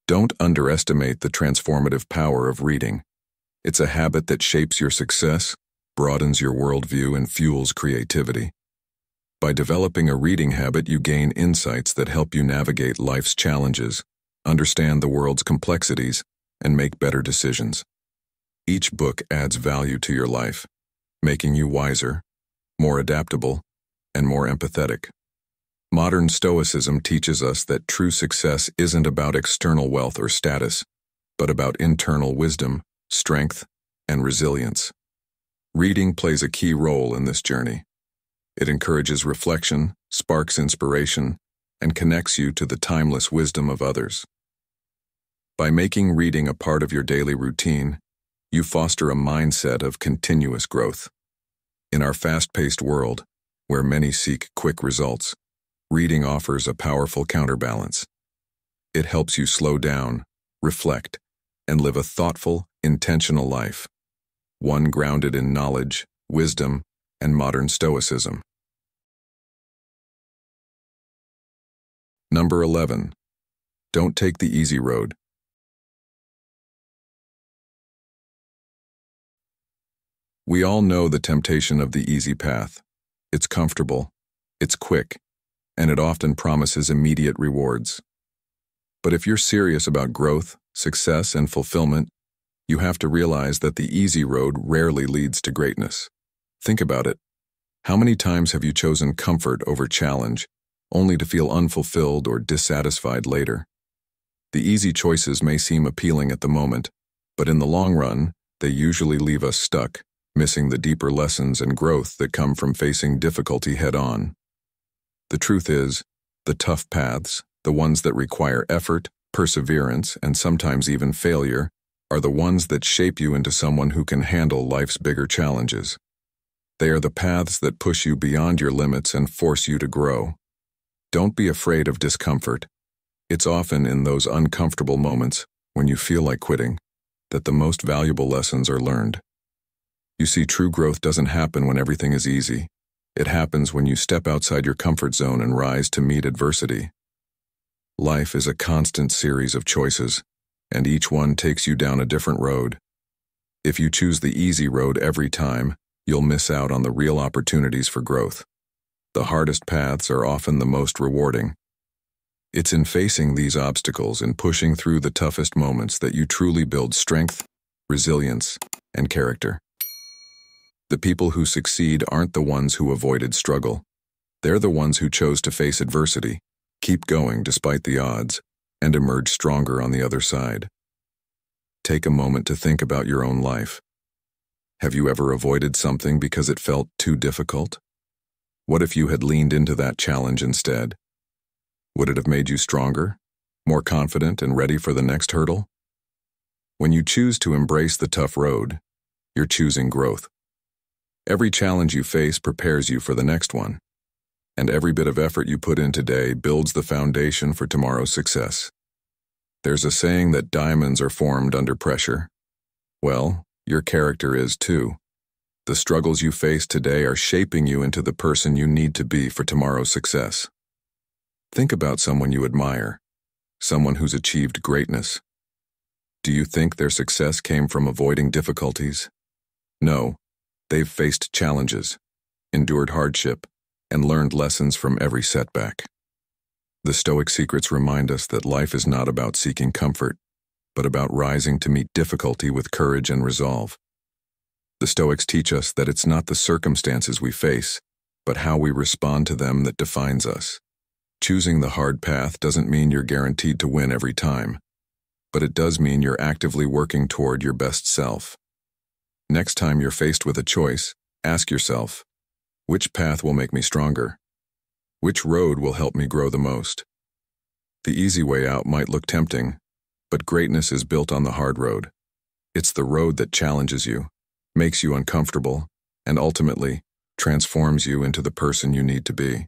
Don't underestimate the transformative power of reading. It's a habit that shapes your success, broadens your worldview, and fuels creativity. By developing a reading habit, you gain insights that help you navigate life's challenges, understand the world's complexities, and make better decisions. Each book adds value to your life, making you wiser, more adaptable, and more empathetic. Modern Stoicism teaches us that true success isn't about external wealth or status, but about internal wisdom, strength, and resilience. Reading plays a key role in this journey. It encourages reflection, sparks inspiration, and connects you to the timeless wisdom of others. By making reading a part of your daily routine, You foster a mindset of continuous growth. In our fast-paced world, where many seek quick results, reading offers a powerful counterbalance. It helps you slow down, reflect, and live a thoughtful, intentional life, one grounded in knowledge, wisdom, and modern stoicism. Number 11. Don't take the easy road. We all know the temptation of the easy path. It's comfortable, it's quick, and it often promises immediate rewards. But if you're serious about growth, success, and fulfillment, you have to realize that the easy road rarely leads to greatness. Think about it. How many times have you chosen comfort over challenge, only to feel unfulfilled or dissatisfied later? The easy choices may seem appealing at the moment, but in the long run, they usually leave us stuck, missing the deeper lessons and growth that come from facing difficulty head-on. The truth is, the tough paths, the ones that require effort, perseverance, and sometimes even failure, are the ones that shape you into someone who can handle life's bigger challenges. They are the paths that push you beyond your limits and force you to grow. Don't be afraid of discomfort. It's often in those uncomfortable moments, when you feel like quitting, that the most valuable lessons are learned. You see, true growth doesn't happen when everything is easy. It happens when you step outside your comfort zone and rise to meet adversity. Life is a constant series of choices, and each one takes you down a different road. If you choose the easy road every time, you'll miss out on the real opportunities for growth. The hardest paths are often the most rewarding. It's in facing these obstacles and pushing through the toughest moments that you truly build strength, resilience, and character. The people who succeed aren't the ones who avoided struggle. They're the ones who chose to face adversity, keep going despite the odds, and emerge stronger on the other side. Take a moment to think about your own life. Have you ever avoided something because it felt too difficult? What if you had leaned into that challenge instead? Would it have made you stronger, more confident, and ready for the next hurdle? When you choose to embrace the tough road, you're choosing growth. Every challenge you face prepares you for the next one, and every bit of effort you put in today builds the foundation for tomorrow's success. There's a saying that diamonds are formed under pressure. Well, your character is too. The struggles you face today are shaping you into the person you need to be for tomorrow's success. Think about someone you admire, someone who's achieved greatness. Do you think their success came from avoiding difficulties? No. They've faced challenges, endured hardship, and learned lessons from every setback. The Stoic secrets remind us that life is not about seeking comfort, but about rising to meet difficulty with courage and resolve. The Stoics teach us that it's not the circumstances we face, but how we respond to them that defines us. Choosing the hard path doesn't mean you're guaranteed to win every time, but it does mean you're actively working toward your best self. Next time you're faced with a choice, ask yourself, which path will make me stronger? Which road will help me grow the most? The easy way out might look tempting, but greatness is built on the hard road. It's the road that challenges you, makes you uncomfortable, and ultimately transforms you into the person you need to be.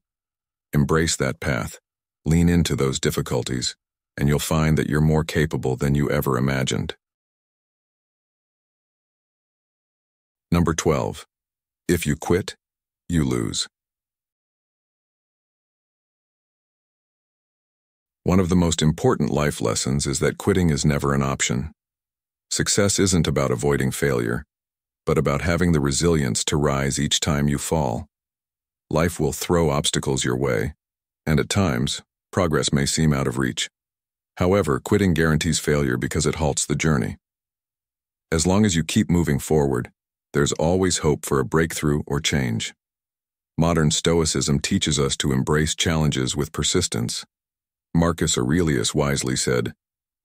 Embrace that path, lean into those difficulties, and you'll find that you're more capable than you ever imagined. Number 12. If you quit, you lose. One of the most important life lessons is that quitting is never an option. Success isn't about avoiding failure, but about having the resilience to rise each time you fall. Life will throw obstacles your way, and at times, progress may seem out of reach. However, quitting guarantees failure because it halts the journey. As long as you keep moving forward, there's always hope for a breakthrough or change. Modern Stoicism teaches us to embrace challenges with persistence. Marcus Aurelius wisely said,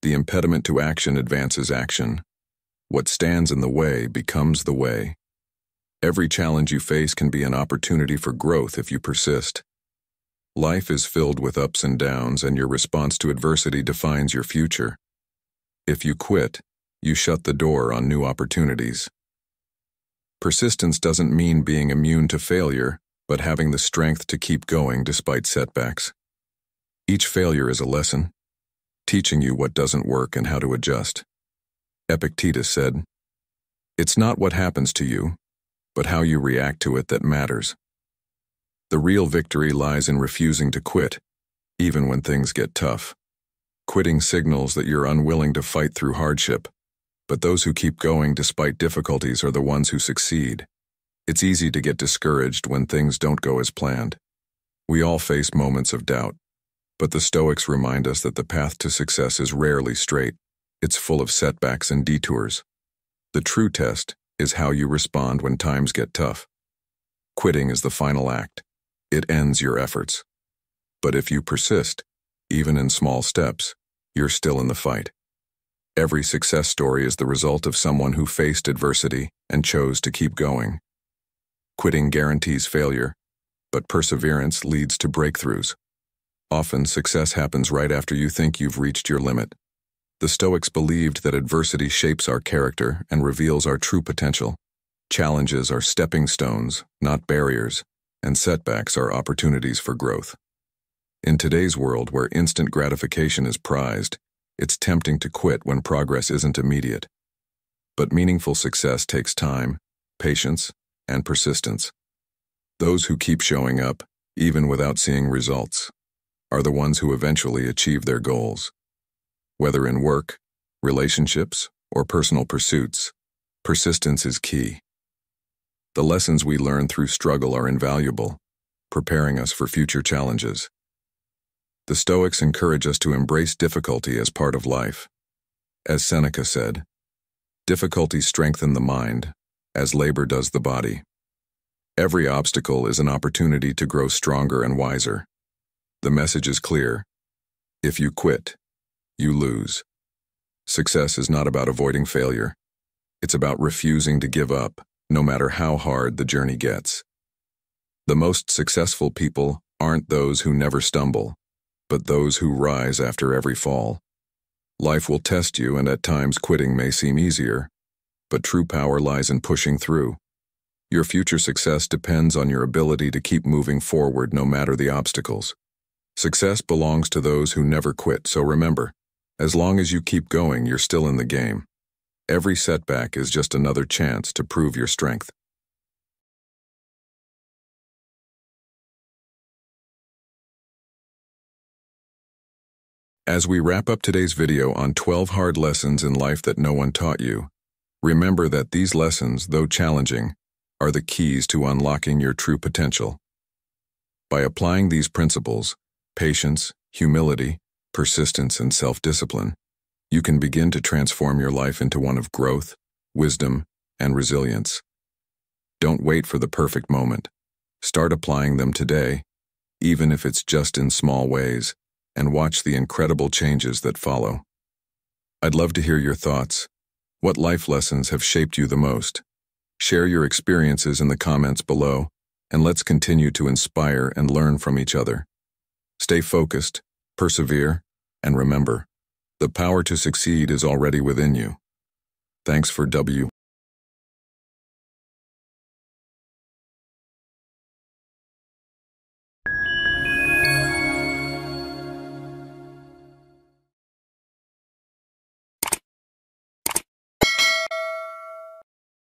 "The impediment to action advances action. What stands in the way becomes the way." Every challenge you face can be an opportunity for growth if you persist. Life is filled with ups and downs, and your response to adversity defines your future. If you quit, you shut the door on new opportunities. Persistence doesn't mean being immune to failure, but having the strength to keep going despite setbacks. Each failure is a lesson, teaching you what doesn't work and how to adjust. Epictetus said, "It's not what happens to you, but how you react to it that matters." The real victory lies in refusing to quit, even when things get tough. Quitting signals that you're unwilling to fight through hardship, but those who keep going despite difficulties are the ones who succeed. It's easy to get discouraged when things don't go as planned. We all face moments of doubt, but the Stoics remind us that the path to success is rarely straight. It's full of setbacks and detours. The true test is how you respond when times get tough. Quitting is the final act. It ends your efforts. But if you persist, even in small steps, you're still in the fight. Every success story is the result of someone who faced adversity and chose to keep going. Quitting guarantees failure, but perseverance leads to breakthroughs. Often, success happens right after you think you've reached your limit. The Stoics believed that adversity shapes our character and reveals our true potential. Challenges are stepping stones, not barriers, and setbacks are opportunities for growth. In today's world where instant gratification is prized, it's tempting to quit when progress isn't immediate. But meaningful success takes time, patience, and persistence. Those who keep showing up, even without seeing results, are the ones who eventually achieve their goals. Whether in work, relationships, or personal pursuits, persistence is key. The lessons we learn through struggle are invaluable, preparing us for future challenges. The Stoics encourage us to embrace difficulty as part of life. As Seneca said, "Difficulties strengthen the mind, as labor does the body." Every obstacle is an opportunity to grow stronger and wiser. The message is clear. If you quit, you lose. Success is not about avoiding failure. It's about refusing to give up, no matter how hard the journey gets. The most successful people aren't those who never stumble, but those who rise after every fall. Life will test you, and at times quitting may seem easier, but true power lies in pushing through. Your future success depends on your ability to keep moving forward no matter the obstacles. Success belongs to those who never quit, so remember, as long as you keep going, you're still in the game. Every setback is just another chance to prove your strength. As we wrap up today's video on 12 hard lessons in life that no one taught you, remember that these lessons, though challenging, are the keys to unlocking your true potential. By applying these principles, patience, humility, persistence, and self-discipline, you can begin to transform your life into one of growth, wisdom, and resilience. Don't wait for the perfect moment. Start applying them today, even if it's just in small ways, and watch the incredible changes that follow. I'd love to hear your thoughts. What life lessons have shaped you the most? Share your experiences in the comments below, and let's continue to inspire and learn from each other. Stay focused, persevere, and remember, the power to succeed is already within you. Thanks for